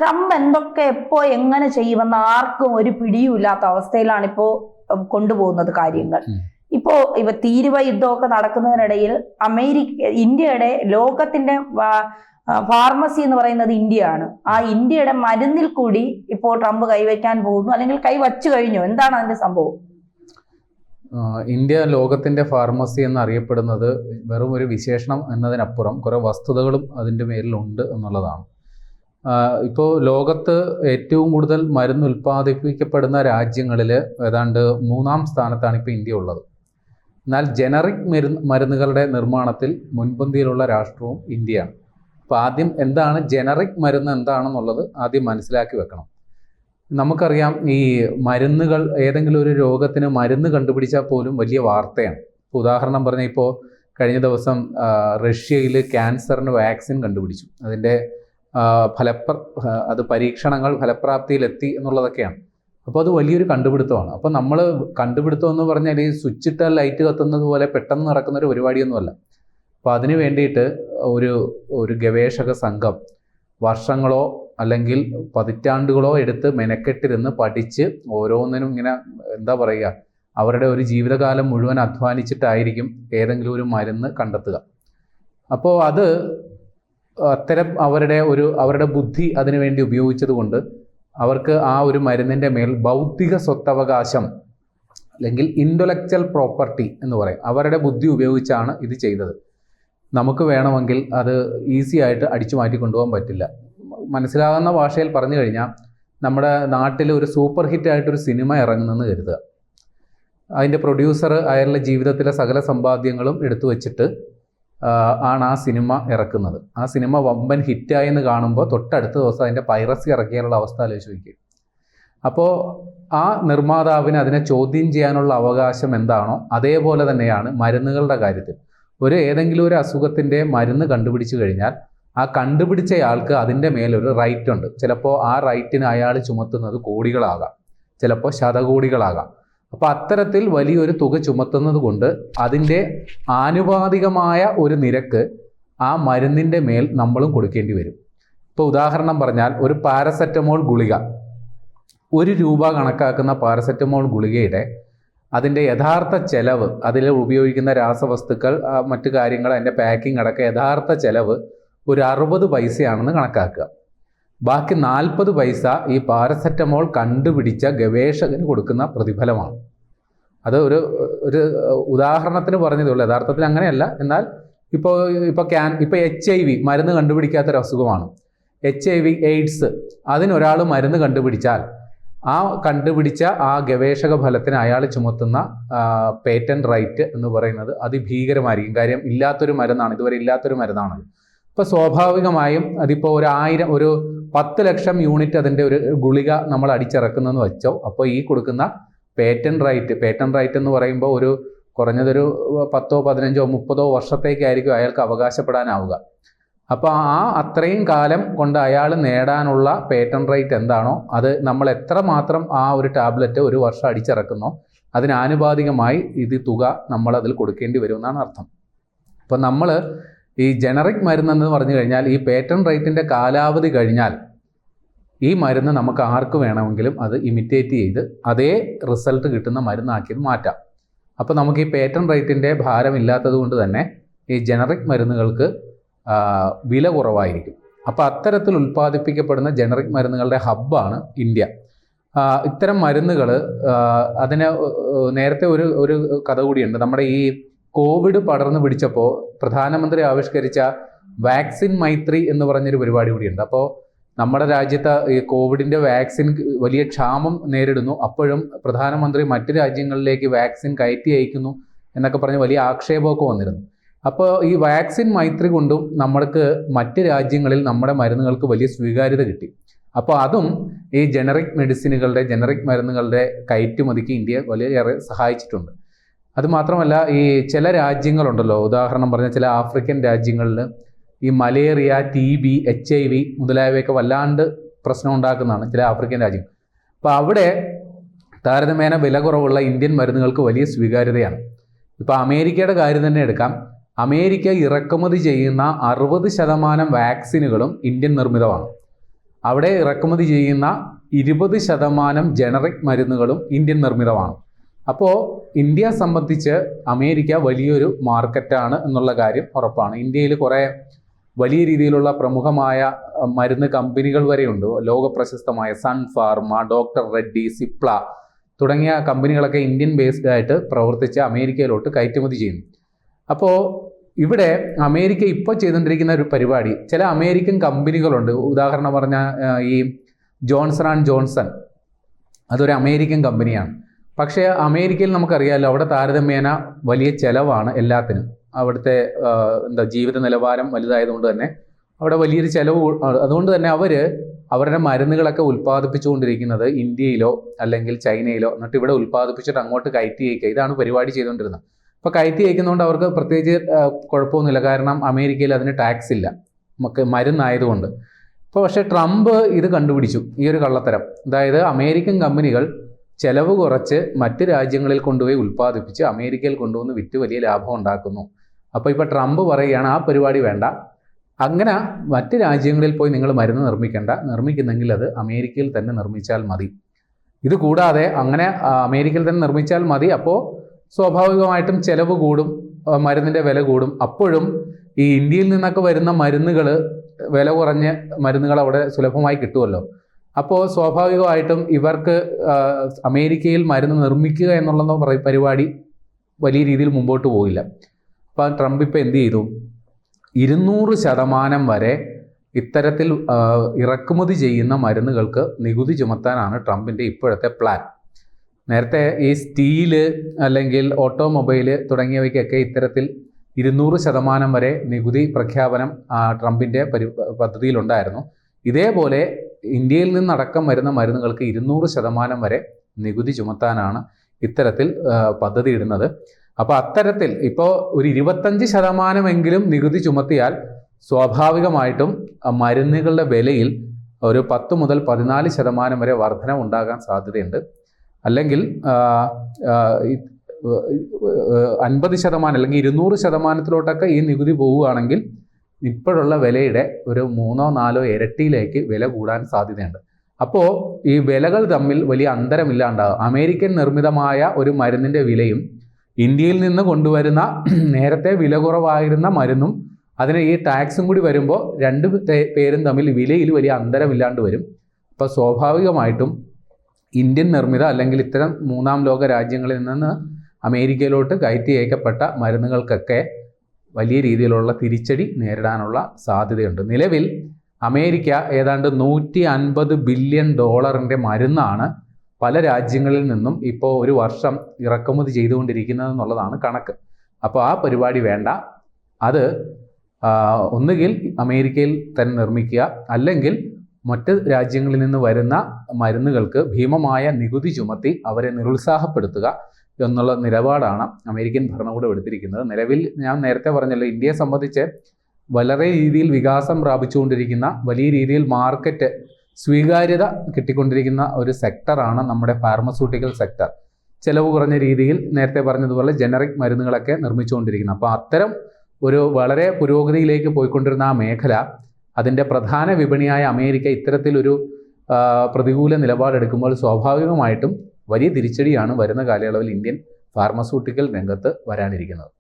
Trump എന്തൊക്കെ എപ്പോ എങ്ങനെ ചെയ്യുമെന്ന് ആർക്കും ഒരു പിടിയുമില്ലാത്ത അവസ്ഥയിലാണ് ഇപ്പോ കൊണ്ടുപോകുന്നത് കാര്യങ്ങൾ. ഇപ്പൊ തീരുവ യുദ്ധമൊക്കെ നടക്കുന്നതിനിടയിൽ ഇന്ത്യയുടെ ലോകത്തിന്റെ ഫാർമസി എന്ന് പറയുന്നത് ഇന്ത്യയാണ്. ആ ഇന്ത്യയുടെ മരുന്നിൽ കൂടി ഇപ്പോൾ ട്രംപ് കൈവയ്ക്കാൻ പോകുന്നു, അല്ലെങ്കിൽ കൈവച്ചു കഴിഞ്ഞു. എന്താണ് അതിന്റെ സംഭവം? ഇന്ത്യ ലോകത്തിന്റെ ഫാർമസി എന്നറിയപ്പെടുന്നത് വെറും ഒരു വിശേഷണം എന്നതിനപ്പുറം കുറെ വസ്തുതകളും അതിൻ്റെ മേലിലുണ്ട് എന്നുള്ളതാണ്. ഇപ്പോൾ ലോകത്ത് ഏറ്റവും കൂടുതൽ മരുന്ന് ഉൽപ്പാദിപ്പിക്കപ്പെടുന്ന രാജ്യങ്ങളിൽ ഏതാണ്ട് 3-ാം സ്ഥാനത്താണ് ഇപ്പോൾ ഇന്ത്യ ഉള്ളത്. എന്നാൽ ജനറിക് മരുന്നുകളുടെ നിർമ്മാണത്തിൽ മുൻപന്തിയിലുള്ള രാഷ്ട്രവും ഇന്ത്യയാണ്. അപ്പോൾ ആദ്യം എന്താണ് ജനറിക് മരുന്ന് എന്താണെന്നുള്ളത് ആദ്യം മനസ്സിലാക്കി വെക്കണം. നമുക്കറിയാം, ഈ മരുന്നുകൾ, ഏതെങ്കിലും ഒരു രോഗത്തിന് മരുന്ന് കണ്ടുപിടിച്ചാൽ പോലും വലിയ വാർത്തയാണ്. ഉദാഹരണം പറഞ്ഞാൽ ഇപ്പോൾ കഴിഞ്ഞ ദിവസം റഷ്യയിൽ ക്യാൻസറിന് വാക്സിൻ കണ്ടുപിടിച്ചു. അതിൻ്റെ പരീക്ഷണങ്ങൾ ഫലപ്രാപ്തിയിലെത്തി എന്നുള്ളതൊക്കെയാണ്. അപ്പോൾ അത് വലിയൊരു കണ്ടുപിടുത്തമാണ്. അപ്പോൾ നമ്മൾ കണ്ടുപിടുത്തം എന്ന് പറഞ്ഞാൽ ഈ സ്വിച്ചിട്ട ലൈറ്റ് കത്തുന്നത് പോലെ പെട്ടെന്ന് നടക്കുന്ന ഒരു പരിപാടിയൊന്നുമല്ല. അപ്പോൾ അതിന് വേണ്ടിയിട്ട് ഒരു ഗവേഷക സംഘം വർഷങ്ങളോ അല്ലെങ്കിൽ പതിറ്റാണ്ടുകളോ എടുത്ത് മെനക്കെട്ടിരുന്ന് പഠിച്ച് ഓരോന്നിനും ഇങ്ങനെ എന്താ പറയുക, അവരുടെ ഒരു ജീവിതകാലം മുഴുവൻ അധ്വാനിച്ചിട്ടായിരിക്കും ഏതെങ്കിലും ഒരു മരുന്ന് കണ്ടെത്തുക. അപ്പോൾ അത് അത്തരം അവരുടെ ബുദ്ധി അതിനു വേണ്ടി ഉപയോഗിച്ചത് കൊണ്ട് അവർക്ക് ആ ഒരു മരുന്നിൻ്റെ മേൽ ബൗദ്ധിക സ്വത്തവകാശം അല്ലെങ്കിൽ ഇൻ്റലക്ച്വൽ പ്രോപ്പർട്ടി എന്ന് പറയും, അവരുടെ ബുദ്ധി ഉപയോഗിച്ചാണ് ഇത് ചെയ്തത്. നമുക്ക് വേണമെങ്കിൽ അത് ഈസി ആയിട്ട് അടിച്ചു മാറ്റി കൊണ്ടുപോകാൻ പറ്റില്ല. മനസ്സിലാകുന്ന ഭാഷയിൽ പറഞ്ഞു കഴിഞ്ഞാൽ, നമ്മുടെ നാട്ടിൽ ഒരു സൂപ്പർ ഹിറ്റായിട്ടൊരു സിനിമ ഇറങ്ങുന്നെന്ന് കരുതുക. അതിൻ്റെ പ്രൊഡ്യൂസർ അയാളുടെ ജീവിതത്തിലെ സകല സമ്പാദ്യങ്ങളും എടുത്തു വച്ചിട്ട് ആണ് ആ സിനിമ ഇറക്കുന്നത്. ആ സിനിമ വമ്പൻ ഹിറ്റായെന്ന് കാണുമ്പോൾ തൊട്ടടുത്ത ദിവസം അതിൻ്റെ പൈറസി ഇറക്കിയാലുള്ള അവസ്ഥ ആലോചിച്ച് നോക്കി. അപ്പോൾ ആ നിർമ്മാതാവിന് അതിനെ ചോദ്യം ചെയ്യാനുള്ള അവകാശം എന്താണോ അതേപോലെ തന്നെയാണ് മരുന്നുകളുടെ കാര്യത്തിൽ. ഏതെങ്കിലും ഒരു അസുഖത്തിൻ്റെ മരുന്ന് കണ്ടുപിടിച്ചു കഴിഞ്ഞാൽ ആ കണ്ടുപിടിച്ചയാൾക്ക് അതിൻ്റെ മേലൊരു റൈറ്റ് ഉണ്ട്. ചിലപ്പോൾ ആ റൈറ്റിന് അയാൾ ചുമത്തുന്നത് കോടികളാകാം, ചിലപ്പോൾ ശതകോടികളാകാം. അപ്പോൾ അത്തരത്തിൽ വലിയൊരു തുക ചുമത്തുന്നത് കൊണ്ട് അതിൻ്റെ ആനുപാതികമായ ഒരു നിരക്ക് ആ മരുന്നിൻ്റെ മേൽ നമ്മളും കൊടുക്കേണ്ടി വരും. ഇപ്പോൾ ഉദാഹരണം പറഞ്ഞാൽ, ഒരു പാരസെറ്റമോൾ ഗുളിക, 1 രൂപ കണക്കാക്കുന്ന പാരസെറ്റമോൾ ഗുളികയുടെ അതിൻ്റെ യഥാർത്ഥ ചെലവ്, അതിൽ ഉപയോഗിക്കുന്ന രാസവസ്തുക്കൾ, മറ്റു കാര്യങ്ങൾ, അതിൻ്റെ പാക്കിംഗ് അടക്കം യഥാർത്ഥ ചെലവ് ഒരു 60 പൈസയാണെന്ന് കണക്കാക്കുക. ബാക്കി 40 പൈസ ഈ പാരസെറ്റമോൾ കണ്ടുപിടിച്ച ഗവേഷകന് കൊടുക്കുന്ന പ്രതിഫലമാണ്. അത് ഒരു ഉദാഹരണത്തിന് പറഞ്ഞതേ ഉള്ളൂ, യഥാർത്ഥത്തിൽ അങ്ങനെയല്ല. എന്നാൽ ഇപ്പോൾ HIV മരുന്ന് കണ്ടുപിടിക്കാത്തൊരു അസുഖമാണ്. HIV എയ്ഡ്സ്, അതിനൊരാൾ മരുന്ന് കണ്ടുപിടിച്ചാൽ ആ കണ്ടുപിടിച്ച ആ ഗവേഷക ഫലത്തിന് അയാൾ ചുമത്തുന്ന പേറ്റന്റ് റൈറ്റ് എന്ന് പറയുന്നത് അതിഭീകരമായിരിക്കും. കാര്യം ഇല്ലാത്തൊരു മരുന്നാണ്, ഇതുവരെ ഇല്ലാത്തൊരു മരുന്നാണ്. ഇപ്പോൾ സ്വാഭാവികമായും അതിപ്പോൾ ഒരു 10 ലക്ഷം യൂണിറ്റ് അതിൻ്റെ ഒരു ഗുളിക നമ്മൾ അടിച്ചിറക്കുന്നതെന്ന് വെച്ചോ, അപ്പോൾ ഈ കൊടുക്കുന്ന പേറ്റന്റ് റൈറ്റ് എന്ന് പറയുമ്പോൾ കുറഞ്ഞതൊരു 10, 15, 30 വർഷത്തേക്കായിരിക്കും അയാൾക്ക് അവകാശപ്പെടാനാവുക. അപ്പോൾ അത്രയും കാലം കൊണ്ട് അയാൾ നേടാനുള്ള പേറ്റന്റ് റൈറ്റ് എന്താണോ അത് നമ്മൾ എത്രമാത്രം ആ ഒരു ടാബ്ലറ്റ് ഒരു വർഷം അടിച്ചിറക്കുന്നോ അതിനാനുപാതികമായി തുക നമ്മൾ അതിൽ കൊടുക്കേണ്ടി വരുമെന്നാണ് അർത്ഥം. അപ്പോൾ നമ്മൾ ഈ ജനറിക് മരുന്നെന്ന് പറഞ്ഞു കഴിഞ്ഞാൽ ഈ പേറ്റന്റ് റൈറ്റിൻ്റെ കാലാവധി കഴിഞ്ഞാൽ ഈ മരുന്ന് നമുക്ക് ആർക്ക് വേണമെങ്കിലും അത് ഇമിറ്റേറ്റ് ചെയ്ത് അതേ റിസൾട്ട് കിട്ടുന്ന മരുന്നാക്കിയത് മാറ്റാം. അപ്പോൾ നമുക്ക് ഈ പേറ്റന്റ് റൈറ്റിൻ്റെ ഭാരമില്ലാത്തത് കൊണ്ട് തന്നെ ഈ ജനറിക് മരുന്നുകൾക്ക് വില കുറവായിരിക്കും. അപ്പോൾ അത്തരത്തിൽ ഉൽപ്പാദിപ്പിക്കപ്പെടുന്ന ജനറിക് മരുന്നുകളുടെ ഹബ്ബാണ് ഇന്ത്യ. ഇത്തരം മരുന്നുകൾ അതിന് നേരത്തെ ഒരു കഥ കൂടിയുണ്ട്. നമ്മുടെ ഈ കോവിഡ് പടർന്നു പിടിച്ചപ്പോൾ പ്രധാനമന്ത്രി ആവിഷ്കരിച്ച വാക്സിൻ മൈത്രി എന്ന് പറഞ്ഞൊരു പരിപാടി കൂടിയുണ്ട്. അപ്പോൾ നമ്മുടെ രാജ്യത്ത് ഈ കോവിഡിൻ്റെ വാക്സിൻ വലിയ ക്ഷാമം നേരിടുന്നു, അപ്പോഴും പ്രധാനമന്ത്രി മറ്റ് രാജ്യങ്ങളിലേക്ക് വാക്സിൻ കയറ്റി അയക്കുന്നു എന്നൊക്കെ പറഞ്ഞ് വലിയ ആക്ഷേപമൊക്കെ വന്നിരുന്നു. അപ്പോൾ ഈ വാക്സിൻ മൈത്രി കൊണ്ടും നമ്മൾക്ക് മറ്റ് രാജ്യങ്ങളിൽ നമ്മുടെ മരുന്നുകൾക്ക് വലിയ സ്വീകാര്യത കിട്ടി. അപ്പോൾ അതും ഈ ജനറിക് മരുന്നുകളുടെ കയറ്റുമതിക്ക് ഇന്ത്യയെ വളരെയേറെ സഹായിച്ചിട്ടുണ്ട്. അതുമാത്രമല്ല, ഈ ചില രാജ്യങ്ങളുണ്ടല്ലോ, ഉദാഹരണം പറഞ്ഞാൽ ചില ആഫ്രിക്കൻ രാജ്യങ്ങളിൽ ഈ മലേറിയ, TB, HIV മുതലായവയൊക്കെ വല്ലാണ്ട് പ്രശ്നം ഉണ്ടാക്കുന്നതാണ് ചില ആഫ്രിക്കൻ രാജ്യങ്ങൾ. അപ്പോൾ അവിടെ താരതമ്യേന വില കുറവുള്ള ഇന്ത്യൻ മരുന്നുകൾക്ക് വലിയ സ്വീകാര്യതയാണ്. ഇപ്പോൾ അമേരിക്കയുടെ കാര്യം തന്നെ എടുക്കാം. അമേരിക്ക ഇറക്കുമതി ചെയ്യുന്ന 60% വാക്സിനുകളും ഇന്ത്യൻ നിർമ്മിതമാണ്. അവിടെ ഇറക്കുമതി ചെയ്യുന്ന 20% ജനറിക് മരുന്നുകളും ഇന്ത്യൻ നിർമ്മിതമാണ്. അപ്പോൾ ഇന്ത്യയെ സംബന്ധിച്ച് അമേരിക്ക വലിയൊരു മാർക്കറ്റാണ് എന്നുള്ള കാര്യം ഉറപ്പാണ്. ഇന്ത്യയിൽ കുറേ വലിയ രീതിയിലുള്ള പ്രമുഖമായ മരുന്ന് കമ്പനികൾ വരെയുണ്ട്. ലോകപ്രശസ്തമായ സൺ ഫാർമ, ഡോക്ടർ റെഡ്ഡി, സിപ്ല തുടങ്ങിയ കമ്പനികളൊക്കെ ഇന്ത്യൻ ബേസ്ഡ് ആയിട്ട് പ്രവർത്തിച്ച് അമേരിക്കയിലോട്ട് കയറ്റുമതി ചെയ്യുന്നു. അപ്പോൾ ഇവിടെ അമേരിക്ക ഇപ്പോൾ ചെയ്തുകൊണ്ടിരിക്കുന്ന ഒരു പരിപാടി, ചില അമേരിക്കൻ കമ്പനികളുണ്ട്. ഉദാഹരണം പറഞ്ഞാൽ ഈ ജോൺസൺ ആൻഡ് ജോൺസൺ, അതൊരു അമേരിക്കൻ കമ്പനിയാണ്. പക്ഷേ അമേരിക്കയിൽ നമുക്കറിയാമല്ലോ, അവിടെ താരതമ്യേന വലിയ ചിലവാണ് എല്ലാത്തിനും. അവിടുത്തെ ജീവിത നിലവാരം വലുതായതുകൊണ്ട് തന്നെ അവിടെ വലിയൊരു ചിലവ്. അതുകൊണ്ട് തന്നെ അവരുടെ മരുന്നുകളൊക്കെ ഉൽപ്പാദിപ്പിച്ചുകൊണ്ടിരിക്കുന്നത് ഇന്ത്യയിലോ അല്ലെങ്കിൽ ചൈനയിലോ, എന്നിട്ട് ഇവിടെ ഉൽപ്പാദിപ്പിച്ചിട്ട് അങ്ങോട്ട് കയറ്റി അയക്കുക. ഇതാണ് പരിപാടി ചെയ്തുകൊണ്ടിരുന്നത്. അപ്പോൾ കയറ്റി അയക്കുന്നതുകൊണ്ട് അവർക്ക് പ്രത്യേകിച്ച് കുഴപ്പമൊന്നുമില്ല. കാരണം അമേരിക്കയിൽ അതിന് ടാക്സ് ഇല്ല, നമുക്ക് മരുന്നായതുകൊണ്ട്. ഇപ്പോൾ പക്ഷേ ട്രംപ് ഇത് കണ്ടുപിടിച്ചു, ഈ ഒരു കള്ളത്തരം. അതായത് അമേരിക്കൻ കമ്പനികൾ ചെലവ് കുറച്ച് മറ്റ് രാജ്യങ്ങളിൽ കൊണ്ടുപോയി ഉൽപ്പാദിപ്പിച്ച് അമേരിക്കയിൽ കൊണ്ടുവന്ന് വിറ്റ് വലിയ ലാഭം ഉണ്ടാക്കുന്നു. അപ്പോൾ ഇപ്പോൾ ട്രംപ് പറയുകയാണ് ആ പരിപാടി വേണ്ട, അങ്ങനെ മറ്റ് രാജ്യങ്ങളിൽ പോയി നിങ്ങൾ മരുന്ന് നിർമ്മിക്കുന്നെങ്കിൽ അത് അമേരിക്കയിൽ തന്നെ നിർമ്മിച്ചാൽ മതി. ഇത് കൂടാതെ അങ്ങനെ അമേരിക്കയിൽ തന്നെ നിർമ്മിച്ചാൽ മതി. അപ്പോൾ സ്വാഭാവികമായിട്ടും ചിലവ് കൂടും, മരുന്നിൻ്റെ വില കൂടും. അപ്പോഴും ഈ ഇന്ത്യയിൽ നിന്നൊക്കെ വരുന്ന മരുന്നുകൾ, വില കുറഞ്ഞ മരുന്നുകൾ അവിടെ സുലഭമായി കിട്ടുമല്ലോ. അപ്പോൾ സ്വാഭാവികമായിട്ടും ഇവർക്ക് അമേരിക്കയിൽ മരുന്ന് നിർമ്മിക്കുക എന്നുള്ള പരിപാടി വലിയ രീതിയിൽ മുമ്പോട്ട് പോയില്ല. അപ്പോൾ ട്രംപ് ഇപ്പോൾ എന്ത് ചെയ്തു, 200% വരെ ഇത്തരത്തിൽ ഇറക്കുമതി ചെയ്യുന്ന മരുന്നുകൾക്ക് നികുതി ചുമത്താനാണ് ട്രംപിൻ്റെ ഇപ്പോഴത്തെ പ്ലാൻ. നേരത്തെ ഈ സ്റ്റീല് അല്ലെങ്കിൽ ഓട്ടോമൊബൈല് തുടങ്ങിയവയ്ക്കൊക്കെ ഇത്തരത്തിൽ 200% വരെ നികുതി പ്രഖ്യാപനം ട്രംപിൻ്റെ പദ്ധതിയിലുണ്ടായിരുന്നു. ഇതേപോലെ ഇന്ത്യയിൽ നിന്നടക്കം വരുന്ന മരുന്നുകൾക്ക് 200% വരെ നികുതി ചുമത്താനാണ് ഇത്തരത്തിൽ പദ്ധതി ഇടുന്നത്. അപ്പോൾ അത്തരത്തിൽ ഇപ്പോൾ ഒരു 25% നികുതി ചുമത്തിയാൽ സ്വാഭാവികമായിട്ടും മരുന്നുകളുടെ വിലയിൽ ഒരു 10 മുതൽ 14% വരെ വർധന ഉണ്ടാകാൻ സാധ്യതയുണ്ട്. അല്ലെങ്കിൽ 50% അല്ലെങ്കിൽ 200%-ത്തിലോട്ടൊക്കെ ഈ നികുതി പോവുകയാണെങ്കിൽ ഇപ്പോഴുള്ള വിലയുടെ ഒരു 3-4 ഇരട്ടിയിലേക്ക് വില കൂടാൻ സാധ്യതയുണ്ട്. അപ്പോൾ ഈ വിലകൾ തമ്മിൽ വലിയ അന്തരമില്ലാണ്ടാകും. അമേരിക്കൻ നിർമ്മിതമായ ഒരു മരുന്നിൻ്റെ വിലയും ഇന്ത്യയിൽ നിന്ന് കൊണ്ടുവരുന്ന നേരത്തെ വില കുറവായിരുന്ന മരുന്നും അതിന് ഈ ടാക്സും കൂടി വരുമ്പോൾ രണ്ട് പേരും തമ്മിൽ വിലയിൽ വലിയ അന്തരമില്ലാണ്ട് വരും. അപ്പോൾ സ്വാഭാവികമായിട്ടും ഇന്ത്യൻ നിർമ്മിത അല്ലെങ്കിൽ ഇത്തരം മൂന്നാം ലോക രാജ്യങ്ങളിൽ നിന്ന് അമേരിക്കയിലോട്ട് കയറ്റി അയക്കപ്പെട്ട മരുന്നുകൾക്കൊക്കെ വലിയ രീതിയിലുള്ള തിരിച്ചടി നേരിടാനുള്ള സാധ്യതയുണ്ട്. നിലവിൽ അമേരിക്ക ഏതാണ്ട് $150 ബില്യൺ മരുന്നാണ് പല രാജ്യങ്ങളിൽ നിന്നും ഇപ്പോൾ ഒരു വർഷം ഇറക്കുമതി ചെയ്തുകൊണ്ടിരിക്കുന്നത് എന്നുള്ളതാണ് കണക്ക്. അപ്പോൾ ആ പരിപാടി വേണ്ട. അത് ഒന്നുകിൽ അമേരിക്കയിൽ തന്നെ നിർമ്മിക്കുക, അല്ലെങ്കിൽ മറ്റ് രാജ്യങ്ങളിൽ നിന്ന് വരുന്ന മരുന്നുകൾക്ക് ഭീമമായ നികുതി ചുമത്തി അവരെ നിരുത്സാഹപ്പെടുത്തുക എന്നുള്ള നിലപാടാണ് അമേരിക്കൻ ഭരണകൂടം എടുത്തിരിക്കുന്നത്. നിലവിൽ ഞാൻ നേരത്തെ പറഞ്ഞല്ലോ, ഇന്ത്യയെ സംബന്ധിച്ച് വളരെ രീതിയിൽ വികാസം പ്രാപിച്ചുകൊണ്ടിരിക്കുന്ന, വലിയ രീതിയിൽ മാർക്കറ്റ് സ്വീകാര്യത കിട്ടിക്കൊണ്ടിരിക്കുന്ന ഒരു സെക്ടറാണ് നമ്മുടെ ഫാർമസ്യൂട്ടിക്കൽ സെക്ടർ. ചിലവ് കുറഞ്ഞ രീതിയിൽ നേരത്തെ പറഞ്ഞതുപോലെ ജനറിക് മരുന്നുകളൊക്കെ നിർമ്മിച്ചുകൊണ്ടിരിക്കുന്നത്. അപ്പോൾ അത്തരം ഒരു വളരെ പുരോഗതിയിലേക്ക് പോയിക്കൊണ്ടിരുന്ന ആ മേഖല, അതിൻ്റെ പ്രധാന വിപണിയായ അമേരിക്ക ഇത്തരത്തിലൊരു പ്രതികൂല നിലപാടെടുക്കുമ്പോൾ സ്വാഭാവികമായിട്ടും വലിയ തിരിച്ചടിയാണ് വരുന്ന കാലയളവിൽ ഇന്ത്യൻ ഫാർമസ്യൂട്ടിക്കൽ രംഗത്ത് വരാനിരിക്കുന്നത്.